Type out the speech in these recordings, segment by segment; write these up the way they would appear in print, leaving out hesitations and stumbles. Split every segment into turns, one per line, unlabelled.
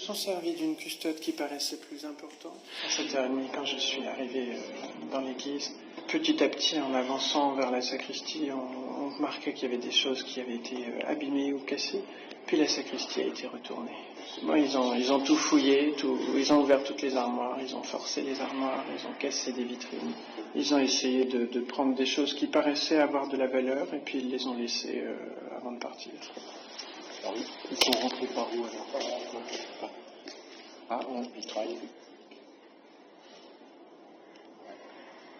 Ils sont servis d'une custode qui paraissait plus importante. À 7h30, quand je suis arrivé dans l'église, petit à petit, en avançant vers la sacristie, on remarquait qu'il y avait des choses qui avaient été abîmées ou cassées. Puis la sacristie a été retournée. Bon, ils ont tout fouillé, ils ont ouvert toutes les armoires, ils ont forcé les armoires, ils ont cassé des vitrines. Ils ont essayé de prendre des choses qui paraissaient avoir de la valeur et puis ils les ont laissées avant de partir.
Alors, ils sont rentrés par où alors? Vitrail.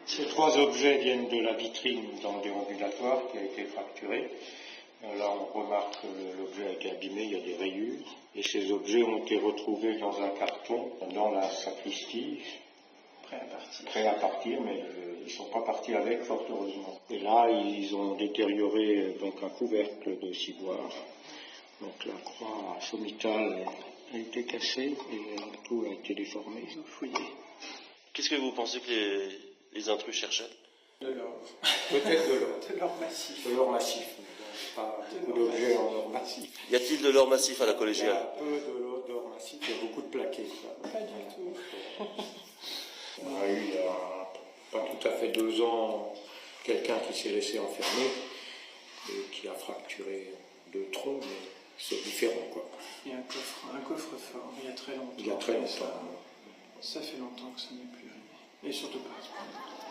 Ces 3 objets viennent de la vitrine dans le déambulatoire qui a été fracturée. Là, on remarque que l'objet a été abîmé, il y a des rayures. Et ces objets ont été retrouvés dans un carton dans la sacristie. Prêts à partir, mais ils ne sont pas partis avec, fort heureusement. Et là, ils ont détérioré donc un couvercle de ciboire. Donc la croix sommitale a été cassée et tout a été déformé.
Ils ont fouillé.
Qu'est-ce que vous pensez que les intrus cherchaient?
De l'or.
Peut-être de l'or.
De l'or massif.
De l'or massif. Pas beaucoup d'objets en or massif.
Y a-t-il de l'or massif à la collégiale?
Il y a peu d'or massif, il y a beaucoup de plaquettes.
Pas du tout.
On a eu il y a pas tout à fait 2 ans quelqu'un qui s'est laissé enfermer et qui a fracturé 2 troncs, mais c'est différent quoi.
Il y a un coffre-fort, il y a très longtemps.
Il y a très longtemps.
Ça fait longtemps que ça n'est plus arrivé. Et surtout pas à ce point.